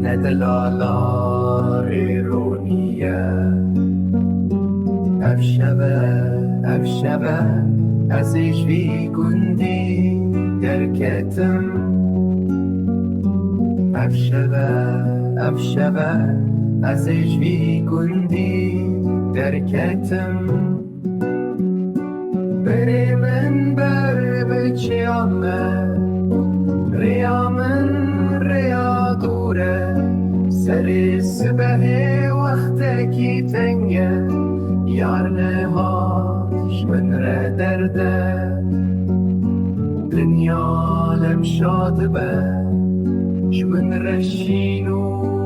ندلالا ریرونیه افشبه ازش وی گندی درکتم افشبه ازش وی گندی درکتم بری من بر بچیامه ریامن ریا دوره سری سبه وقت کی تنگه یار نهاش من را درده دنیا لم شاطبه شمن رشینو